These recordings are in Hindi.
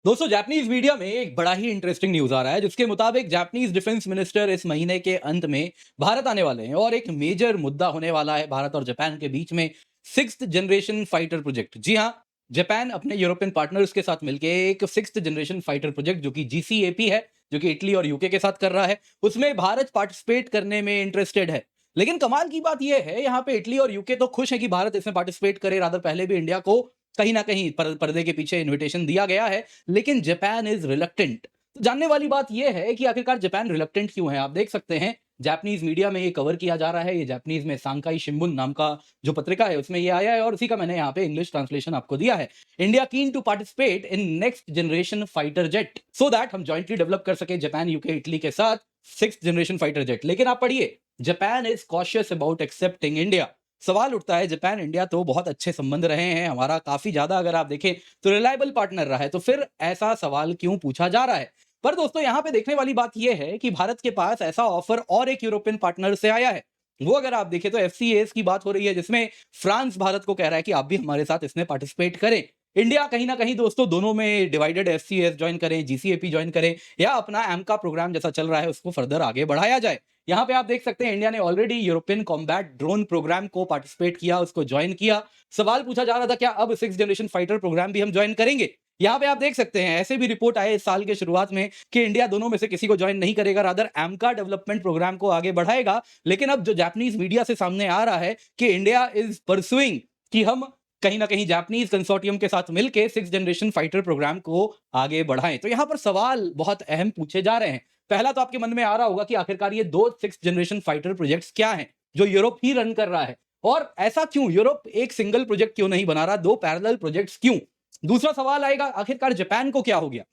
दोस्तों जापानीज मीडिया में एक बड़ा ही इंटरेस्टिंग न्यूज आ रहा है जिसके मुताबिक जापानीज डिफेंस मिनिस्टर इस महीने के अंत में भारत आने वाले हैं और एक मेजर मुद्दा होने वाला है भारत और जापान के बीच में सिक्स्थ जनरेशन फाइटर प्रोजेक्ट। जी हाँ, जापान अपने यूरोपियन पार्टनर्स के साथ मिलकर एक सिक्स्थ जनरेशन फाइटर प्रोजेक्ट जो कि जीसीएपी है, जो कि इटली और यूके के साथ कर रहा है, उसमें भारत पार्टिसिपेट करने में इंटरेस्टेड है। लेकिन कमाल की बात यह है, यहाँ पे इटली और यूके तो खुश है कि भारत इसमें पार्टिसिपेट करे, रादर पहले भी इंडिया को कहीं ना कहीं पर्दे के पीछे इनविटेशन दिया गया है, लेकिन जापान इज रिलक्टेंट। तो जानने वाली बात यह है कि आखिरकार जापान रिलक्टेंट क्यों है। आप देख सकते हैं जापानीज मीडिया में ये कवर किया जा रहा है, ये जापानीज में सांकाई शिंबुन नाम का जो पत्रिका है उसमें ये आया है और उसी का मैंने यहाँ पे इंग्लिश ट्रांसलेशन आपको दिया है। India keen to participate in next generation fighter jet so that हम जॉइंटली डेवलप कर सके जापान यूके इटली के साथ सिक्स जनरेशन फाइटर जेट। लेकिन आप पढ़िए, Japan is cautious about accepting India. सवाल उठता है, जापान इंडिया तो बहुत अच्छे संबंध रहे हैं हमारा, काफी ज्यादा अगर आप देखें तो रिलायबल पार्टनर रहा है, तो फिर ऐसा सवाल क्यों पूछा जा रहा है। पर दोस्तों यहां पे देखने वाली बात यह है कि भारत के पास ऐसा ऑफर और एक यूरोपियन पार्टनर से आया है। वो अगर आप देखें तो एफसीएस की बात हो रही है, जिसमें फ्रांस भारत को कह रहा है कि आप भी हमारे साथ इसमें पार्टिसिपेट करें। इंडिया कहीं ना कहीं दोस्तों दोनों में डिवाइडेड, एफसीएस ज्वाइन करें, जीसीएपी ज्वाइन करें, या अपना एमका प्रोग्राम जैसा चल रहा है उसको फर्दर आगे बढ़ाया जाए। यहाँ पे आप देख सकते हैं इंडिया ने already European combat drone program को पार्टिसिपेट किया, उसको ज्वाइन किया। सवाल पूछा जा रहा था क्या अब सिक्स जनरेशन फाइटर प्रोग्राम भी हम ज्वाइन करेंगे। यहाँ पे आप देख सकते हैं ऐसे भी रिपोर्ट आए इस साल के शुरुआत में कि इंडिया दोनों में से किसी को ज्वाइन नहीं करेगा, रादर एमका डेवलपमेंट प्रोग्राम को आगे बढ़ाएगा। लेकिन अब जो जापानीज मीडिया से सामने आ रहा है कि इंडिया इज परसुइंग कि हम कहीं ना कहीं जापानीज कंसोर्टियम के साथ मिलकर सिक्स जनरेशन फाइटर प्रोग्राम को आगे बढ़ाएं। तो यहाँ पर सवाल बहुत अहम पूछे जा रहे हैं। पहला तो आपके मन में आ रहा होगा कि आखिरकार ये दो सिक्स जनरेशन फाइटर प्रोजेक्ट्स क्या हैं जो यूरोप ही रन कर रहा है, और ऐसा क्यों यूरोप एक सिंगल प्रोजेक्ट क्यों नहीं बना रहा, दो पैरेलल प्रोजेक्ट्स क्यों। दूसरा सवाल आएगा, आखिरकार जापान को क्या हो गया,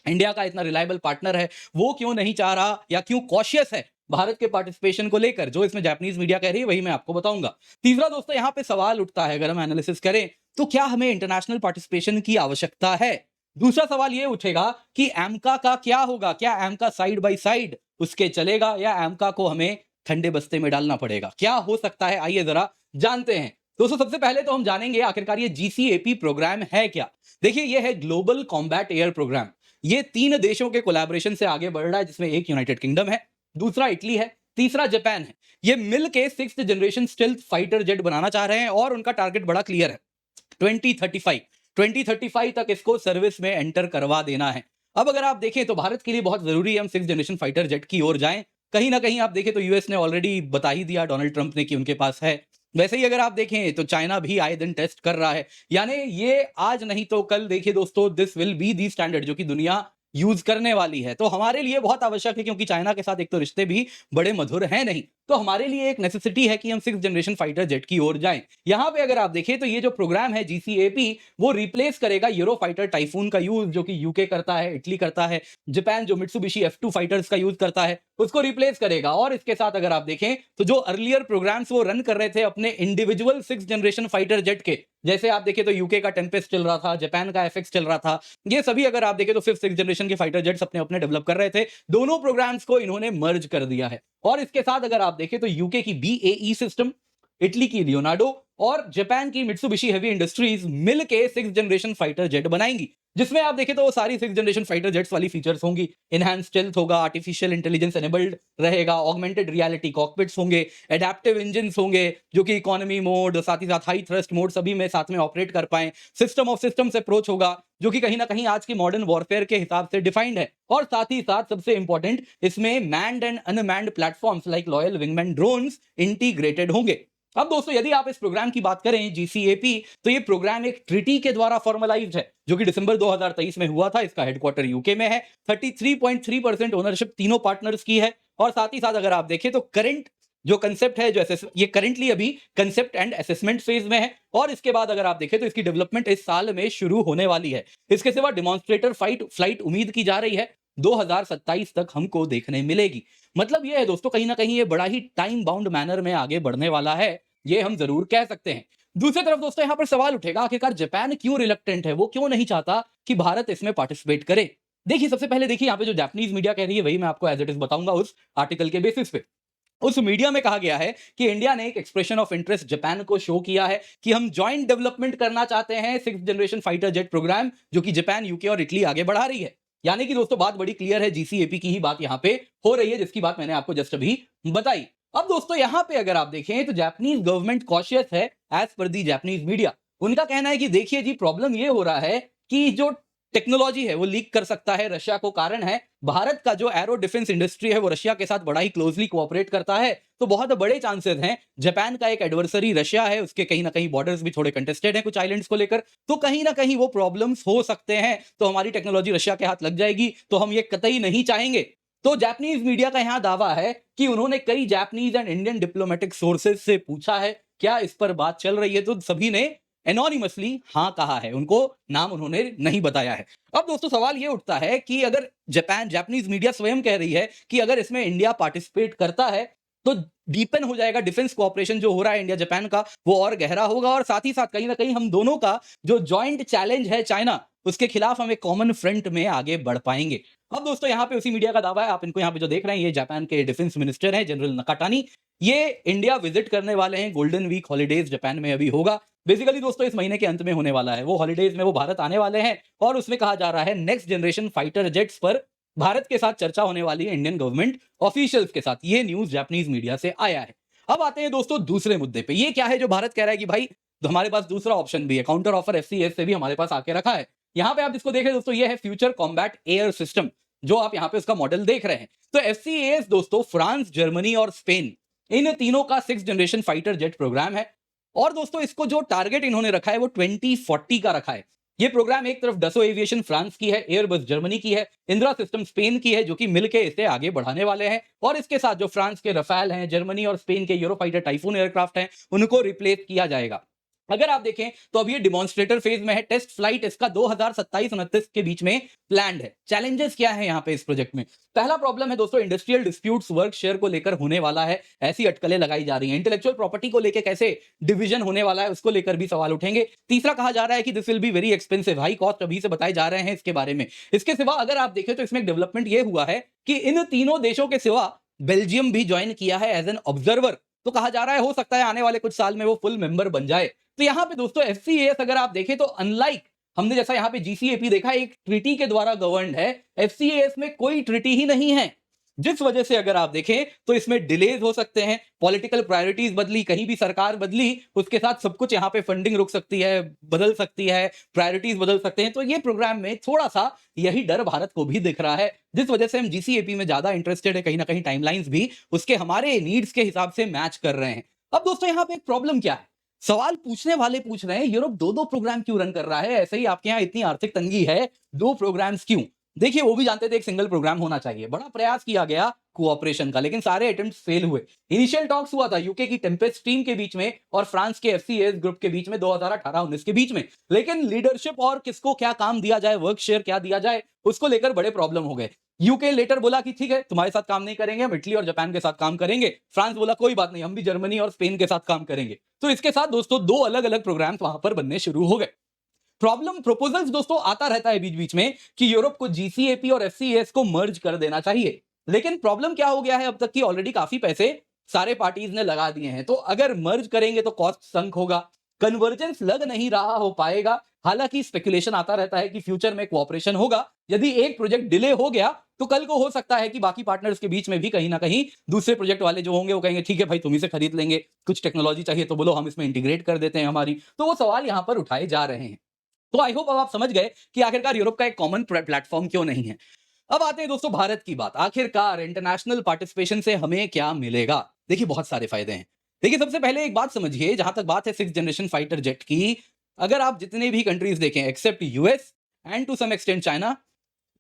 इंडिया का इतना रिलायबल पार्टनर है, वो क्यों नहीं चाह रहा या क्यों कॉशियस है भारत के पार्टिसिपेशन को लेकर। जो इसमें जापानीज मीडिया कह रही है वही मैं आपको बताऊंगा। तीसरा दोस्तों यहाँ पे सवाल उठता है, अगर हम एनालिसिस करें तो क्या हमें इंटरनेशनल पार्टिसिपेशन की आवश्यकता है। दूसरा सवाल ये उठेगा कि एमका का क्या होगा, क्या एमका साइड बाय साइड उसके चलेगा या एमका को हमें ठंडे बस्ते में डालना पड़ेगा, क्या हो सकता है, आइए जरा जानते हैं। दोस्तों सबसे पहले तो हम जानेंगे आखिरकार ये जीसीएपी प्रोग्राम है क्या। देखिए ये है ग्लोबल कॉम्बैट एयर प्रोग्राम। ये तीन देशों के कोलैबोरेशन से आगे बढ़ रहा है, जिसमें एक यूनाइटेड किंगडम है, दूसरा इटली है, तीसरा जापान है। ये मिलके sixth generation stealth fighter jet बनाना चाह रहे हैं और उनका टारगेट बड़ा क्लियर है, 2035 2035 तक इसको सर्विस में एंटर करवा देना है। अब अगर आप देखें तो भारत के लिए बहुत जरूरी है हम सिक्स जनरेशन फाइटर जेट की ओर जाएं। कहीं ना कहीं आप देखें तो यूएस ने ऑलरेडी बता ही दिया, डोनाल्ड ट्रंप ने, कि उनके पास है। वैसे ही अगर आप देखें तो चाइना भी आए दिन टेस्ट कर रहा है, यानी ये आज नहीं तो कल देखिए दोस्तों this will be the standard जो कि दुनिया यूज करने वाली है। तो हमारे लिए बहुत आवश्यक है, क्योंकि चाइना के साथ एक तो रिश्ते भी बड़े मधुर हैं नहीं, तो हमारे लिए एक नेसेसिटी है कि हम सिक्स जनरेशन फाइटर जेट की ओर जाएं। यहां पे अगर आप देखें तो ये जो प्रोग्राम है जीसीएपी, वो रिप्लेस करेगा यूरो फाइटर टाइफून का यूज जो कि यूके करता है, इटली करता है, जापान जो मित्सुबिशी F2 फाइटर्स का यूज करता है उसको रिप्लेस करेगा। और इसके साथ अगर आप देखें तो जो अर्लियर प्रोग्राम्स वो रन कर रहे थे अपने individual six generation fighter jet के, जैसे आप देखें तो यूके का टेम्पेस्ट चल रहा था, जापान का एफएक्स चल रहा था, ये सभी अगर आप देखें तो फिफ्थ सिक्स जनरेशन के फाइटर जेट्स अपने अपने डेवलप कर रहे थे। दोनों प्रोग्राम्स को इन्होंने मर्ज कर दिया है। और इसके साथ अगर आप देखें तो यूके की बीएई सिस्टम, इटली की लियोनार्डो और जापान की मित्सुबिशी हेवी इंडस्ट्रीज मिलके सिक्स जनरेशन फाइटर जेट बनाएंगी, जिसमें आप देखें तो वो सारी सिक्स जनरेशन फाइटर जेट्स वाली फीचर्स होंगी। इनहैंस स्टेल्थ होगा, आर्टिफिशियल इंटेलिजेंस एनेबल्ड रहेगा, ऑगमेंटेड रियलिटी कॉकपिट्स होंगे, एडेप्टिव इंजन्स होंगे जो कि इकोनॉमी मोड, साथ ही साथ हाई थ्रस्ट मोड सभी में साथ में ऑपरेट कर पाए। सिस्टम ऑफ सिस्टम्स अप्रोच होगा जो कि कहीं ना कहीं आज की मॉडर्न वॉरफेयर के हिसाब से डिफाइंड है। और साथ ही साथ सबसे इंपॉर्टेंट, इसमें manned and unmanned platforms like loyal wingman drones integrated होंगे। अब दोस्तों यदि आप इस प्रोग्राम की बात करें जीसीएपी, तो ये प्रोग्राम एक ट्रीटी के द्वारा फॉर्मलाइज्ड है जो कि दिसंबर 2023 में हुआ था। इसका हेडक्वार्टर यूके में है। 33.3% ओनरशिप तीनों पार्टनर्स की है। और साथ ही साथ अगर आप देखें तो करंट जो कंसेप्ट है, ये करंटली अभी कंसेप्ट एंड असेसमेंट फेज में है। और इसके बाद अगर आप देखें तो इसकी डेवलपमेंट इस साल में शुरू होने वाली है। इसके सिवा डिमॉन्स्ट्रेटर फ्लाइट उम्मीद की जा रही है 2027 तक हमको देखने मिलेगी। मतलब ये है दोस्तों, कहीं ना कहीं ये बड़ा ही टाइम बाउंड मैनर में आगे बढ़ने वाला है, ये हम जरूर कह सकते हैं। दूसरी तरफ दोस्तों यहां पर सवाल उठेगा, आखिरकार जापान क्यों रिलक्टेंट है, वो क्यों नहीं चाहता कि भारत इसमें पार्टिसिपेट करे। देखिए सबसे पहले देखिए यहाँ पे जो जापानीज मीडिया कह रही है वही मैं आपको एज इट इज बताऊंगा उस आर्टिकल के बेसिस पे। उस मीडिया में कहा गया है कि इंडिया ने एक एक्सप्रेशन ऑफ इंटरेस्ट जापान को शो किया है कि हम जॉइंट डेवलपमेंट करना चाहते हैं six generation fighter jet program, जो कि जापान, यूके और इटली आगे बढ़ा रही है। यानी कि दोस्तों बात बड़ी क्लियर है, जीसीएपी की ही बात यहां पे हो रही है, जिसकी बात मैंने आपको जस्ट अभी बताई। अब दोस्तों यहां पे अगर आप देखें तो जापानीज गवर्नमेंट कॉशियस है एज पर दी जापानीज मीडिया। उनका कहना है कि देखिए जी, प्रॉब्लम ये हो रहा है कि जो टेक्नोलॉजी है वो लीक कर सकता है रशिया को, कारण है भारत का जो एरो डिफेंस इंडस्ट्री है वो रशिया के साथ बड़ा ही क्लोजली कोऑपरेट करता है। तो बहुत बड़े चांसेस हैं, जापान का एक एडवर्सरी रशिया है, उसके कहीं ना कहीं बॉर्डर्स भी थोड़े कंटेस्टेड हैं कुछ आइलैंड्स को लेकर, तो कहीं ना कहीं वो प्रॉब्लम्स हो सकते हैं, तो हमारी टेक्नोलॉजी रशिया के हाथ लग जाएगी, तो हम ये कतई नहीं चाहेंगे। तो जापानीज मीडिया का यहां दावा है कि उन्होंने कई Japanese and Indian diplomatic sources से पूछा है क्या इस पर बात चल रही है, तो सभी ने एनोनिमसली हाँ कहा है, उनको नाम उन्होंने नहीं बताया है। अब दोस्तों सवाल ये उठता है कि अगर जापानीज मीडिया स्वयं कह रही है कि अगर इसमें इंडिया पार्टिसिपेट करता है तो डीपन हो जाएगा डिफेंस कोऑपरेशन जो हो रहा है इंडिया जापान का, वो और गहरा होगा, और साथ ही साथ कहीं ना कहीं हम दोनों का जो जॉइंट चैलेंज है चाइना, उसके खिलाफ हम एक कॉमन फ्रंट में आगे बढ़ पाएंगे। अब दोस्तों यहाँ पे उसी मीडिया का दावा है, आप इनको यहाँ पे जो देख रहे हैं, ये जापान के डिफेंस मिनिस्टर हैं जनरल नकाटानी। ये इंडिया विजिट करने वाले हैं, गोल्डन वीक हॉलीडेज जापान में अभी होगा। बेसिकली दोस्तों इस महीने के अंत में होने वाला है, वो हॉलीडेज में वो भारत आने वाले हैं, और उसमें कहा जा रहा है नेक्स्ट जनरेशन फाइटर जेट्स पर भारत के साथ चर्चा होने वाली है इंडियन गवर्नमेंट ऑफिशियल्स के साथ। ये न्यूज जापानीज मीडिया से आया है। अब आते हैं दोस्तों दूसरे मुद्दे पे, ये क्या है जो भारत कह रहा है कि भाई तो हमारे पास दूसरा ऑप्शन भी है, काउंटर ऑफर एफसीएस से भी हमारे पास आके रखा है। यहां पे आप जिसको देख रहे हैं दोस्तों, ये है फ्यूचर कॉम्बैट एयर सिस्टम, जो आप यहां पे उसका मॉडल देख रहे हैं। तो एफसीएस दोस्तों फ्रांस, जर्मनी और स्पेन, इन तीनों का six generation fighter jet program है। और दोस्तों इसको जो टारगेट इन्होंने रखा है वो 2040 का रखा है। ये प्रोग्राम एक तरफ डसो एविएशन फ्रांस की है, एयरबस जर्मनी की है, इंदिरा सिस्टम स्पेन की है, जो कि मिलके इसे आगे बढ़ाने वाले हैं, और इसके साथ जो फ्रांस के रफाल हैं, जर्मनी और स्पेन के यूरोफाइटर टाइफून एयरक्राफ्ट हैं, उनको रिप्लेस किया जाएगा। अगर आप देखें तो अब ये डिमॉन्स्ट्रेटर फेज में है, टेस्ट फ्लाइट इसका 2027-29 के बीच में प्लान्ड है। चैलेंजेस क्या है यहाँ पे इस प्रोजेक्ट में? पहला प्रॉब्लम है दोस्तों इंडस्ट्रियल डिस्प्यूट्स वर्क शेयर को लेकर होने वाला है, ऐसी अटकलें लगाई जा रही हैं। इंटेलेक्चुअल प्रॉपर्टी को लेकर कैसे डिवीजन होने वाला है, उसको लेकर भी सवाल उठेंगे। तीसरा कहा जा रहा है कि this will be very expensive, high cost अभी से बताए जा रहे हैं इसके बारे में। इसके सिवा अगर आप देखें तो इसमें एक डेवलपमेंट ये हुआ है कि इन तीनों देशों के सिवा बेल्जियम भी ज्वाइन किया है एज एन ऑब्जर्वर। तो कहा जा रहा है हो सकता है आने वाले कुछ साल में वो फुल मेंबर बन जाए। तो यहां पे दोस्तों एफसीएस अगर आप देखें तो अनलाइक हमने जैसा यहां पे जीसीएपी देखा, एक ट्रीटी के द्वारा गवर्नड है, एफसीएस में कोई ट्रीटी ही नहीं है, जिस वजह से अगर आप देखें तो इसमें डिलेज हो सकते हैं। पॉलिटिकल प्रायोरिटीज बदली, कहीं भी सरकार बदली, उसके साथ सब कुछ यहां पे फंडिंग रुक सकती है, बदल सकती है, प्रायोरिटीज बदल सकते हैं। तो ये प्रोग्राम में थोड़ा सा यही डर भारत को भी दिख रहा है, जिस वजह से हम जीसीएपी में ज्यादा इंटरेस्टेड है। कहीं ना कहीं टाइमलाइंस भी उसके हमारे नीड्स के हिसाब से मैच कर रहे हैं। अब दोस्तों यहां पे एक प्रॉब्लम क्या है, सवाल पूछने वाले पूछ रहे हैं यूरोप दो दो प्रोग्राम क्यों रन कर रहा है, ऐसे ही आपके यहाँ इतनी आर्थिक तंगी है, दो प्रोग्राम्स क्यों? देखिए वो भी जानते थे एक सिंगल प्रोग्राम होना चाहिए, बड़ा प्रयास किया गया कोऑपरेशन का, लेकिन सारे अटेम्प्ट्स फेल हुए। इनिशियल टॉक्स हुआ था यूके की टेम्पेस्ट टीम के बीच में और फ्रांस के एफसीएस ग्रुप के बीच में 2018-19 के बीच में, लेकिन लीडरशिप और किसको क्या काम दिया जाए, वर्क शेयर क्या दिया जाए, उसको लेकर बड़े प्रॉब्लम हो गए। यूके लेटर बोला कि ठीक है तुम्हारे साथ काम नहीं करेंगे, हम इटली और जापान के साथ काम करेंगे। फ्रांस बोला कोई बात नहीं, हम भी जर्मनी और स्पेन के साथ काम करेंगे। तो इसके साथ दोस्तों दो अलग अलग प्रोग्राम्स वहां पर बनने शुरू हो गए। प्रॉब्लम प्रपोजल्स दोस्तों आता रहता है बीच बीच में कि यूरोप को जीसीएपी और एफसीएस को मर्ज कर देना चाहिए, लेकिन प्रॉब्लम क्या हो गया है अब तक की ऑलरेडी काफी पैसे सारे पार्टीज ने लगा दिए हैं। तो अगर मर्ज करेंगे तो कॉस्ट संक होगा, कन्वर्जेंस लग नहीं रहा हो पाएगा। हालांकि स्पेकुलेशन आता रहता है कि फ्यूचर में कोऑपरेशन होगा, यदि एक प्रोजेक्ट डिले हो गया तो कल को हो सकता है कि बाकी पार्टनर्स के बीच में भी कहीं ना कहीं दूसरे प्रोजेक्ट वाले जो होंगे वो कहेंगे ठीक है भाई तुम ही से खरीद लेंगे, कुछ टेक्नोलॉजी चाहिए तो बोलो हम इसमें इंटीग्रेट कर देते हैं हमारी। तो वो सवाल यहां पर उठाए जा रहे हैं। तो आई होप अब आप समझ गए कि आखिरकार यूरोप का एक कॉमन प्लेटफॉर्म क्यों नहीं है। अब आते हैं दोस्तों भारत की बात, आखिरकार इंटरनेशनल पार्टिसिपेशन से हमें क्या मिलेगा? देखिए बहुत सारे फायदे हैं। देखिए सबसे पहले एक बात समझिए, जहां तक बात है सिक्स जनरेशन फाइटर जेट की, अगर आप जितने भी कंट्रीज देखें except US and to some extent China,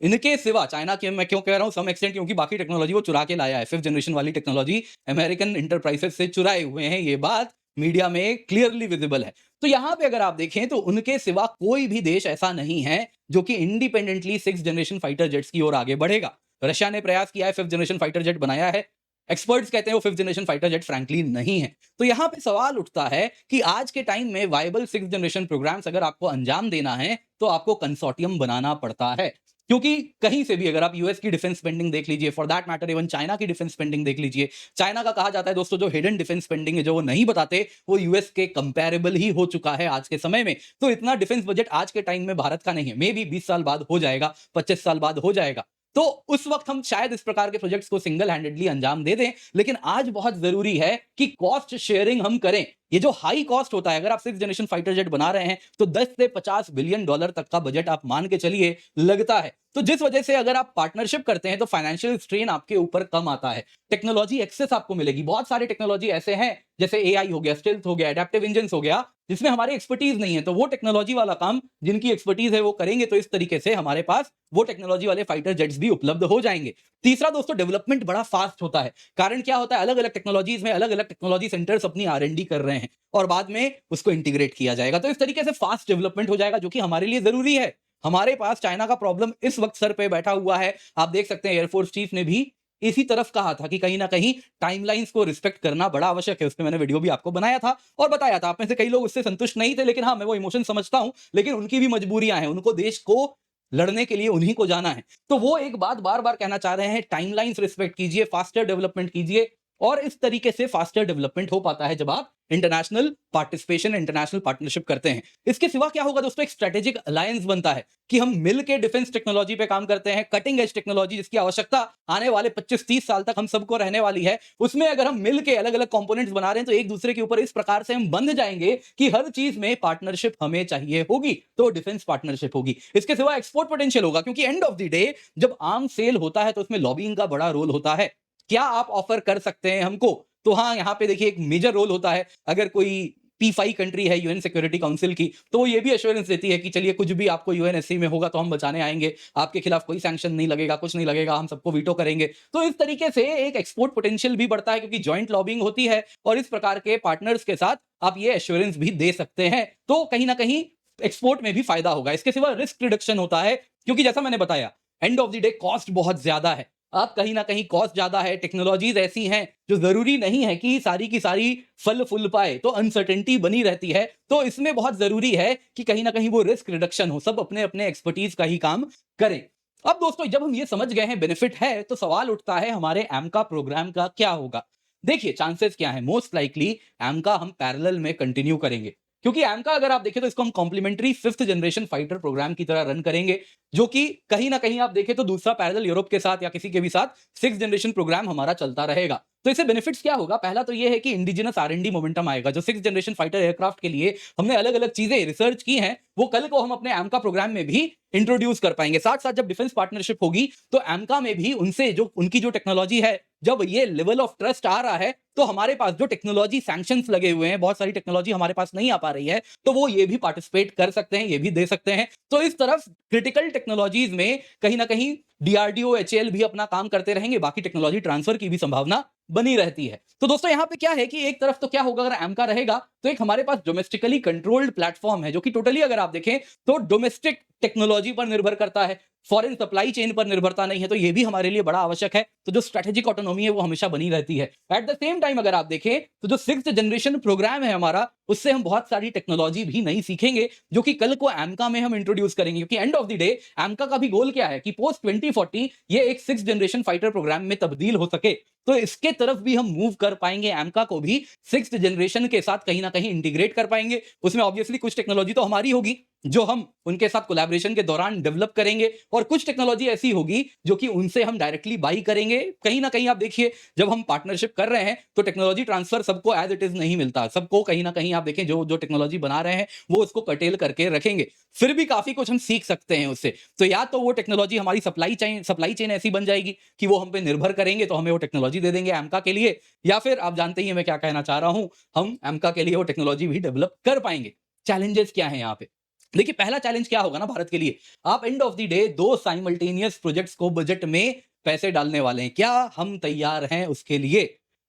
इनके सिवा, चाइना के मैं क्यों कह रहा हूं सम एक्सटेंट, क्योंकि बाकी टेक्नोलॉजी वो चुरा के लाया है, फिफ्थ जनरेशन वाली टेक्नोलॉजी अमेरिकन इंटरप्राइजेस से चुराए हुए हैं, ये बात मीडिया में क्लियरली विजिबल है। तो यहां पे अगर आप देखें तो उनके सिवा कोई भी देश ऐसा नहीं है जो कि independently six generation fighter jets की ओर आगे बढ़ेगा। रशिया ने प्रयास किया है, फिफ्थ जनरेशन फाइटर जेट बनाया है, एक्सपर्ट्स कहते हैं वो fifth generation fighter jet frankly नहीं है। तो यहां पे सवाल उठता है कि आज के टाइम में वायबल सिक्स जनरेशन प्रोग्राम्स अगर आपको अंजाम देना है तो आपको कंसोर्टियम बनाना पड़ता है। क्योंकि कहीं से भी अगर आप यूएस की डिफेंस स्पेंडिंग देख लीजिए, for that matter even China की डिफेंस स्पेंडिंग देख लीजिए, चाइना का कहा जाता है दोस्तों जो हिडन डिफेंस स्पेंडिंग है जो वो नहीं बताते, वो यूएस के कंपैरेबल ही हो चुका है आज के समय में। तो इतना डिफेंस बजट आज के टाइम में भारत का नहीं है, मे बी 20 साल बाद हो जाएगा, 25 साल बाद हो जाएगा। तो उस वक्त हम शायद इस प्रकार के प्रोजेक्ट्स को सिंगल हैंडेडली अंजाम दे दें, लेकिन आज बहुत जरूरी है कि कॉस्ट शेयरिंग हम करें। ये जो हाई कॉस्ट होता है, अगर आप 6th जनरेशन फाइटर जेट बना रहे हैं तो 10 से 50 बिलियन डॉलर तक का बजट आप मान के चलिए लगता है। तो जिस वजह से अगर आप पार्टनरशिप करते हैं तो फाइनेंशियल स्ट्रेन आपके ऊपर कम आता है, टेक्नोलॉजी एक्सेस आपको मिलेगी। बहुत सारे टेक्नोलॉजी ऐसे हैं जैसे एआई हो गया, स्टेल्थ हो गया, एडेप्टिव इंजन हो गया, जिसमें हमारी एक्सपर्टीज नहीं है, तो वो टेक्नोलॉजी वाला काम जिनकी एक्सपर्टीज है वो करेंगे, तो इस तरीके से हमारे पास वो टेक्नोलॉजी वाले फाइटर जेट्स भी उपलब्ध हो जाएंगे। तीसरा दोस्तों, डेवलपमेंट बड़ा फास्ट होता है। कारण क्या होता है, अलग अलग टेक्नोलॉजीज में अलग अलग टेक्नोलॉजी सेंटर्स अपनी आर&डी कर रहे हैं और बाद में उसको इंटीग्रेट किया जाएगा, तो इस तरीके से फास्ट डेवलपमेंट हो जाएगा, जो कि हमारे लिए जरूरी है। हमारे पास चाइना का प्रॉब्लम इस वक्त सर पे बैठा हुआ है। आप देख सकते हैं एयरफोर्स चीफ ने भी इसी तरफ कहा था कि कहीं ना कहीं टाइमलाइंस को रिस्पेक्ट करना बड़ा आवश्यक है। उसमें मैंने वीडियो भी आपको बनाया था और बताया था, आप में से कई लोग उससे संतुष्ट नहीं थे, लेकिन हाँ, मैं वो इमोशन समझता हूं, लेकिन उनकी भी मजबूरियां हैं, उनको देश को लड़ने के लिए उन्हीं को जाना है। तो वो एक बात बार बार कहना चाह रहे हैं, टाइमलाइंस रिस्पेक्ट कीजिए, फास्टर डेवलपमेंट कीजिए। और इस तरीके से फास्टर डेवलपमेंट हो पाता है जब आप इंटरनेशनल पार्टिसिपेशन, इंटरनेशनल पार्टनरशिप करते हैं। इसके सिवा क्या होगा दोस्तों, एक स्ट्रेटेजिक अलायंस बनता है कि हम मिलकर डिफेंस टेक्नोलॉजी पे काम करते हैं, कटिंग एज टेक्नोलॉजी जिसकी आवश्यकता आने वाले 25-30 साल तक हम सबको रहने वाली है, उसमें अगर हम मिलकर अलग अलग कंपोनेंट्स बना रहे हैं तो एक दूसरे के ऊपर इस प्रकार से हम बंध जाएंगे कि हर चीज में पार्टनरशिप हमें चाहिए होगी, तो डिफेंस पार्टनरशिप होगी। इसके सिवा एक्सपोर्ट पोटेंशियल होगा, क्योंकि एंड ऑफ द डे जब आर्म सेल होता है तो उसमें लॉबिंग का बड़ा रोल होता है। क्या आप ऑफर कर सकते हैं हमको? तो हाँ, यहाँ पे देखिए एक मेजर रोल होता है। अगर कोई P5 कंट्री है यूएन सिक्योरिटी काउंसिल की, तो ये भी एश्योरेंस देती है कि चलिए कुछ भी आपको यूएनएससी में होगा तो हम बचाने आएंगे, आपके खिलाफ कोई सैंक्शन नहीं लगेगा, कुछ नहीं लगेगा, हम सबको वीटो करेंगे। तो इस तरीके से एक एक्सपोर्ट पोटेंशियल भी बढ़ता है, क्योंकि जॉइंट लॉबिंग होती है और इस प्रकार के पार्टनर्स के साथ आप ये एश्योरेंस भी दे सकते हैं, तो कहीं ना कहीं एक्सपोर्ट में भी फायदा होगा। इसके सिवा रिस्क रिडक्शन होता है, क्योंकि जैसा मैंने बताया, end of the day cost बहुत ज्यादा है। आप कहीं ना कहीं कॉस्ट ज्यादा है, टेक्नोलॉजीज ऐसी हैं जो जरूरी नहीं है कि सारी की सारी फल फूल पाए, तो अनसर्टेनिटी बनी रहती है। तो इसमें बहुत जरूरी है कि कहीं ना कहीं वो रिस्क रिडक्शन हो, सब अपने अपने एक्सपर्टीज का ही काम करें। अब दोस्तों, जब हम ये समझ गए हैं बेनिफिट है, तो सवाल उठता है हमारे एमका प्रोग्राम का क्या होगा। देखिए चांसेस क्या है, मोस्ट लाइकली एमका हम पैरेलल में कंटिन्यू करेंगे, क्योंकि एमका अगर आप देखें तो इसको हम complementary 5th generation fighter programme की तरह रन करेंगे, जो कि कहीं ना कहीं आप देखें तो दूसरा पैरेलल यूरोप के साथ या किसी के भी साथ 6th जनरेशन प्रोग्राम हमारा चलता रहेगा। तो इससे बेनिफिट्स क्या होगा, पहला तो यह है कि इंडिजिनस आर&डी मोमेंटम आएगा। जो 6th जनरेशन फाइटर एयरक्राफ्ट के लिए हमने अलग अलग चीजें रिसर्च की हैं, वो कल को हम अपने एमका प्रोग्राम में भी इंट्रोड्यूस कर पाएंगे। साथ साथ जब डिफेंस पार्टनरशिप होगी तो एमका में भी उनसे जो उनकी जो टेक्नोलॉजी है, जब ये लेवल ऑफ ट्रस्ट आ रहा है, तो हमारे पास जो टेक्नोलॉजी सैंक्शंस लगे हुए हैं, बहुत सारी टेक्नोलॉजी हमारे पास नहीं आ पा रही है, तो वो ये भी पार्टिसिपेट कर सकते हैं, ये भी दे सकते हैं। तो इस तरफ क्रिटिकल टेक्नोलॉजीज में कहीं ना कहीं डीआरडीओ, एचएएल भी अपना काम करते रहेंगे, बाकी टेक्नोलॉजी ट्रांसफर की भी संभावना बनी रहती है। तो दोस्तों यहाँ पे क्या है कि एक तरफ तो क्या होगा, अगर एमका रहेगा तो एक हमारे पास डोमेस्टिकली कंट्रोल्ड प्लेटफॉर्म है, जो कि टोटली अगर आप देखें तो डोमेस्टिक टेक्नोलॉजी पर निर्भर करता है, फॉरेन सप्लाई चेन पर निर्भरता नहीं है, तो ये भी हमारे लिए बड़ा आवश्यक है। तो जो स्ट्रेटेजिक ऑटोनॉमी है वो हमेशा बनी रहती है। एट द सेम टाइम अगर आप देखें तो जो 6th जनरेशन प्रोग्राम है हमारा, उससे हम बहुत सारी टेक्नोलॉजी भी नई सीखेंगे, जो कि कल को एमका में हम इंट्रोड्यूस करेंगे। क्योंकि एंड ऑफ द डे एमका का भी गोल क्या है कि पोस्ट 2040 ये एक 6th जनरेशन फाइटर प्रोग्राम में तब्दील हो सके, तो इसके तरफ भी हम मूव कर पाएंगे, एमका को भी 6th जनरेशन के साथ कहीं ना कहीं इंटीग्रेट कर पाएंगे। उसमें ऑब्वियसली कुछ टेक्नोलॉजी तो हमारी होगी जो हम उनके साथ कोलैबोरेशन के दौरान डेवलप करेंगे, और कुछ टेक्नोलॉजी ऐसी होगी जो कि उनसे हम डायरेक्टली बाई करेंगे। कहीं ना कहीं आप देखिए, जब हम पार्टनरशिप कर रहे हैं तो टेक्नोलॉजी ट्रांसफर सबको एज इट इज नहीं मिलता, सबको कहीं ना कहीं आप देखें जो जो टेक्नोलॉजी बना रहे हैं वो उसको कटेल करके रखेंगे, फिर भी काफी कुछ हम सीख सकते हैं उससे। तो या तो वो टेक्नोलॉजी हमारी सप्लाई चेन ऐसी बन जाएगी कि वो हम पे निर्भर करेंगे, तो हमें वो टेक्नोलॉजी दे देंगे एमका के लिए, या फिर आप जानते ही हैं मैं क्या कहना चाह रहा हूं, हम एमका के लिए वो टेक्नोलॉजी भी डेवलप कर पाएंगे। चैलेंजेस क्या है यहाँ पे, देखिए पहला चैलेंज क्या होगा ना भारत के लिए, आप end of the day 2 simultaneous projects को बजट में पैसे डालने वाले हैं, क्या हम तैयार हैं उसके लिए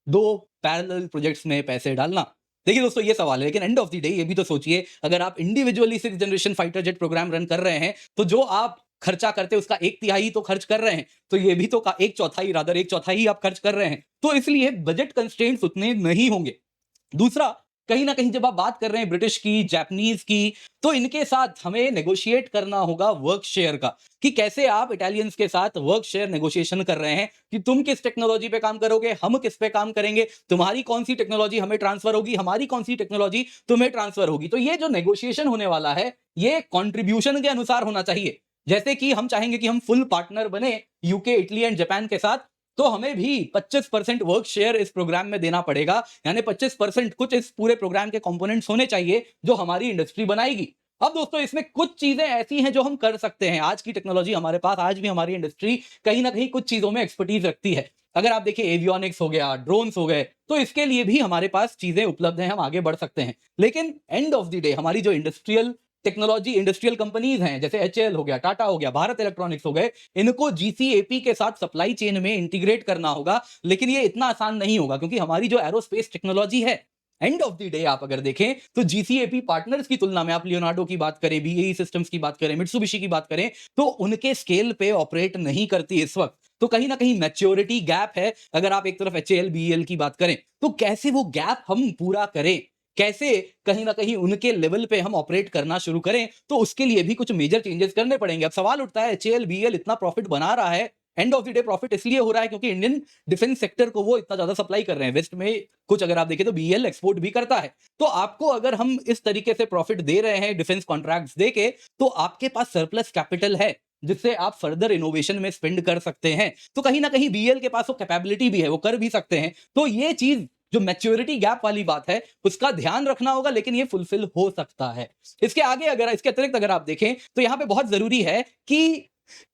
2 पैरेलल प्रोजेक्ट्स में पैसे डालना? देखिए दोस्तों ये सवाल है, लेकिन एंड ऑफ द डे ये भी तो सोचिए, अगर आप individually 6th generation fighter jet program run कर रहे हैं, तो जो आप खर्चा करते हैं उसका 1/3 तो खर्च कर रहे हैं, तो ये भी तो 1/4 रादर 1/4 आप खर्च कर रहे हैं, तो इसलिए बजट कंस्ट्रेंट्स उतने नहीं होंगे। दूसरा, कहीं ना कहीं जब आप बात कर रहे हैं ब्रिटिश की, जापानीज की, तो इनके साथ हमें नेगोशिएट करना होगा वर्क शेयर का, कि कैसे आप इटालियंस के साथ वर्क शेयर नेगोशिएशन कर रहे हैं कि तुम किस टेक्नोलॉजी पे काम करोगे, हम किस पे काम करेंगे, तुम्हारी कौन सी टेक्नोलॉजी हमें ट्रांसफर होगी, हमारी कौन सी टेक्नोलॉजी तुम्हें ट्रांसफर होगी। तो ये जो नेगोशिएशन होने वाला है, ये कंट्रीब्यूशन के अनुसार होना चाहिए। जैसे कि हम चाहेंगे कि हम फुल पार्टनर बने यूके, इटली एंड जापान के साथ, तो हमें भी 25% वर्क शेयर इस प्रोग्राम में देना पड़ेगा। यानी 25% कुछ इस पूरे प्रोग्राम के कंपोनेंट्स होने चाहिए जो हमारी इंडस्ट्री बनाएगी। अब दोस्तों इसमें कुछ चीजें ऐसी हैं जो हम कर सकते हैं। आज की टेक्नोलॉजी हमारे पास, आज भी हमारी इंडस्ट्री कहीं ना कहीं कुछ चीजों में एक्सपर्टीज रखती है। अगर आप देखिए एवियोनिक्स हो गया, ड्रोन्स हो गए, तो इसके लिए भी हमारे पास चीजें उपलब्ध हैं, हम आगे बढ़ सकते हैं। लेकिन एंड ऑफ द डे हमारी जो इंडस्ट्रियल टेक्नोलॉजी, इंडस्ट्रियल कंपनीज हैं, जैसे एचएएल हो गया, टाटा हो गया, भारत इलेक्ट्रॉनिक्स हो गए, इनको जीसीएपी के साथ सप्लाई चेन में इंटीग्रेट करना होगा। लेकिन ये इतना आसान नहीं होगा, क्योंकि हमारी जो एरोस्पेस टेक्नोलॉजी है, एंड ऑफ द डे आप अगर देखें तो जीसीएपी पार्टनर्स की तुलना में, आप लियोनार्डो की बात करें, बीएई सिस्टम्स की बात करें, मित्सुबिशी की बात करें, तो उनके स्केल पे ऑपरेट नहीं करती इस वक्त। तो कहीं ना कहीं मैच्योरिटी गैप है। अगर आप एक तरफ एचएएल, बीईएल की बात करें, तो कैसे वो गैप हम पूरा करें, कैसे कहीं ना कहीं उनके लेवल पे हम ऑपरेट करना शुरू करें, तो उसके लिए भी कुछ मेजर चेंजेस करने पड़ेंगे। अब सवाल उठता है, एचएएल, बीईएल इतना प्रॉफिट बना रहा है, end of the day profit इसलिए हो रहा है क्योंकि इंडियन डिफेंस सेक्टर को वो इतना ज्यादा सप्लाई कर रहे हैं। वेस्ट में कुछ अगर आप देखें तो बीईएल एक्सपोर्ट भी करता है। तो आपको अगर हम इस तरीके से प्रॉफिट दे रहे हैं डिफेंस कॉन्ट्रैक्ट्स देके, तो आपके पास सरप्लस कैपिटल है जिससे आप फर्दर इनोवेशन में स्पेंड कर सकते हैं। तो कहीं ना कहीं बीईएल के पास वो कैपेबिलिटी भी है, वो कर भी सकते हैं। तो ये चीज जो मैच्योरिटी गैप वाली बात है, उसका ध्यान रखना होगा, लेकिन ये फुलफिल हो सकता है। इसके आगे अगर, इसके अतिरिक्त अगर आप देखें तो यहां पे बहुत जरूरी है कि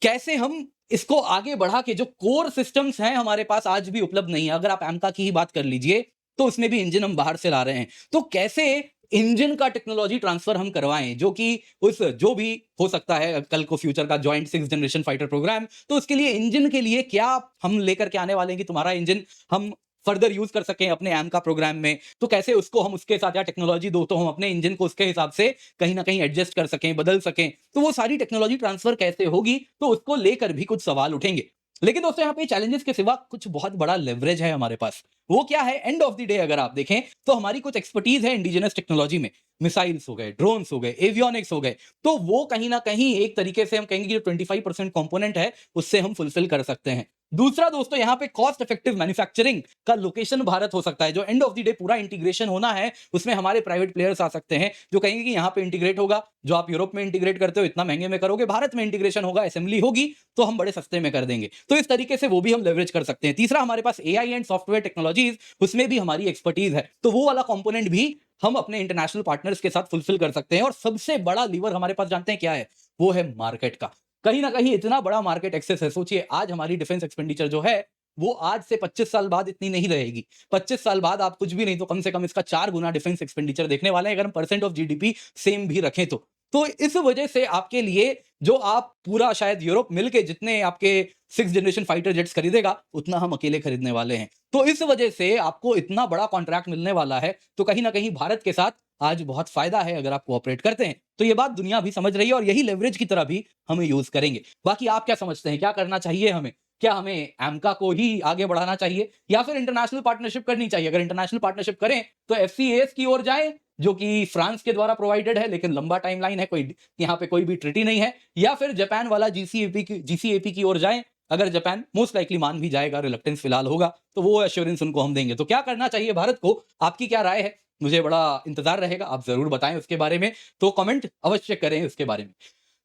कैसे हम इसको आगे बढ़ा के, जो कोर सिस्टम्स हैं हमारे पास आज भी उपलब्ध नहीं है। अगर आप एमका की ही बात कर लीजिए, तो उसमें भी इंजन हम बाहर से ला रहे हैं। तो कैसे इंजन का टेक्नोलॉजी ट्रांसफर हम करवाएं, जो कि उस, जो भी हो सकता है कल को फ्यूचर का joint 6th generation fighter programme, तो उसके लिए इंजन के लिए क्या हम लेकर के आने वाले हैं कि तुम्हारा इंजन हम फर्दर यूज कर सकें अपने एम का प्रोग्राम में। तो कैसे उसको हम उसके साथ, या टेक्नोलॉजी दो तो हम अपने इंजन को उसके हिसाब से कहीं ना कहीं एडजस्ट कर सकें, बदल सकें। तो वो सारी टेक्नोलॉजी ट्रांसफर कैसे होगी, तो उसको लेकर भी कुछ सवाल उठेंगे। लेकिन दोस्तों यहाँ पे चैलेंजेस के सिवा कुछ बहुत बड़ा लेवरेज है हमारे पास। वो क्या है? एंड ऑफ द डे अगर आप देखें तो हमारी कुछ एक्सपर्टीज है इंडिजिनस टेक्नोलॉजी में, मिसाइल्स हो गए, ड्रोन्स हो गए, एवियोनिक्स हो गए। तो वो कहीं ना कहीं एक तरीके से हम कहेंगे कि जो 25% कंपोनेंट है उससे हम फुलफिल कर सकते हैं। दूसरा दोस्तों, यहाँ पे कॉस्ट इफेक्टिव मैन्युफैक्चरिंग का लोकेशन भारत हो सकता है। जो एंड ऑफ द डे पूरा इंटीग्रेशन होना है, उसमें हमारे प्राइवेट प्लेयर्स आ सकते हैं जो कहेंगे कि यहाँ पे इंटीग्रेट होगा, जो आप यूरोप में इंटीग्रेट करते हो इतना महंगे में करोगे, भारत में इंटीग्रेशन होगा, असेंबली होगी तो हम बड़े सस्ते में कर देंगे। तो इस तरीके से वो भी हम लेवरेज कर सकते हैं। तीसरा, हमारे पास एआई एंड सॉफ्टवेयर टेक्नोलॉजीज, उसमें भी हमारी एक्सपर्टीज है, तो वो वाला कंपोनेंट भी हम अपने इंटरनेशनल पार्टनर्स के साथ फुलफिल कर सकते हैं। और सबसे बड़ा लीवर हमारे पास जानते हैं क्या है? वो है मार्केट का। कहीं ना कहीं इतना बड़ा मार्केट एक्सेस है। सोचिए, आज हमारी डिफेंस एक्सपेंडिचर जो है वो आज से 25 साल बाद इतनी नहीं रहेगी। 25 साल बाद आप कुछ भी नहीं तो कम से कम इसका 4 गुना डिफेंस एक्सपेंडिचर देखने वाले हैं, अगर हम परसेंट ऑफ जीडीपी सेम भी रखें तो। तो इस वजह से आपके लिए, जो आप पूरा शायद यूरोप मिलके जितने आपके 6th जनरेशन फाइटर जेट्स खरीदेगा, उतना हम अकेले खरीदने वाले हैं। तो इस वजह से आपको इतना बड़ा कॉन्ट्रैक्ट मिलने वाला है। तो कहीं ना कहीं भारत के साथ आज बहुत फायदा है अगर आप कोऑपरेट करते हैं। तो ये बात दुनिया भी समझ रही है और यही लेवरेज की तरह भी हमें यूज करेंगे। बाकी आप क्या समझते हैं, क्या करना चाहिए हमें? क्या हमें एमका को ही आगे बढ़ाना चाहिए या फिर इंटरनेशनल पार्टनरशिप करनी चाहिए? अगर इंटरनेशनल पार्टनरशिप करें तो एफसीएएस की ओर जाएं, जो कि फ्रांस के द्वारा प्रोवाइडेड है, लेकिन लंबा टाइमलाइन है, कोई यहाँ पे कोई भी ट्रिटी नहीं है। या फिर जापान वाला जीसीएपी की ओर जाएं। अगर जापान मोस्ट लाइकली मान भी जाएगा, रिलक्टेंस फिलहाल होगा, तो वो एश्योरेंस उनको हम देंगे। तो क्या करना चाहिए भारत को? आपकी क्या राय है? मुझे बड़ा इंतजार रहेगा, आप जरूर बताएं उसके बारे में। तो कमेंट अवश्य करें उसके बारे में।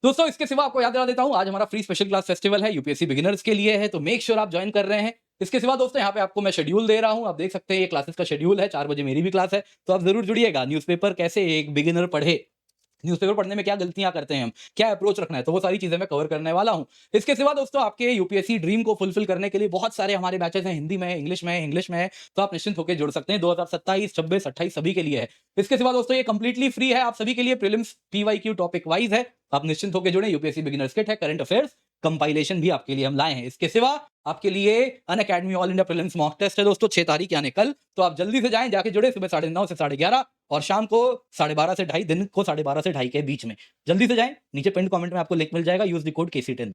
दोस्तों, इसके सिवा आपको याद दिला देता हूं, आज हमारा फ्री स्पेशल क्लास फेस्टिवल है, यूपीएससी बिगिनर्स के लिए है, तो मेक श्योर आप ज्वाइन कर रहे हैं। इसके सिवा दोस्तों, यहाँ पे आपको मैं शेड्यूल दे रहा हूं, आप देख सकते हैं ये क्लासेस का शेड्यूल है। 4 बजे मेरी भी क्लास है, तो आप जरूर जुड़िएगा। न्यूज़पेपर कैसे एक बिगिनर पढ़े, न्यूज़पेपर पढ़ने में क्या गलतियां करते हैं हम, क्या अप्रोच रखना है, तो वो सारी चीजें मैं कवर करने वाला हूं। इसके सिवा दोस्तों, आपके यूपीएससी ड्रीम को फुलफिल करने के लिए बहुत सारे हमारे बैचेस हैं, हिंदी में, इंग्लिश में, तो आप निश्चिंत होकर जुड़ सकते हैं। 2027, 26, 28 सभी के लिए है। इसके सिवा दोस्तों, ये कंप्लीटली फ्री है आप सभी के लिए, प्रीलिम्स पीवाईक्यू टॉपिक वाइज है, आप निश्चिंत होकर जुड़े। यूपीएससी बिगिनर्स किट है, करंट अफेयर्स कंपाइलेशन भी आपके लिए हम लाए हैं। इसके सिवा आपके लिए Unacademy all India prelims mock test है दोस्तों, 6 तारीख यानी कल, तो आप जल्दी से जाएं, जाके जुड़े। सुबह 9:30 से 11:30 और शाम को 12:30 से 2:30, दिन को 12:30 से 2:30 के बीच में। जल्दी से जाएं, नीचे पिन कमेंट में आपको लिंक मिल जाएगा, यूज द कोड KC10।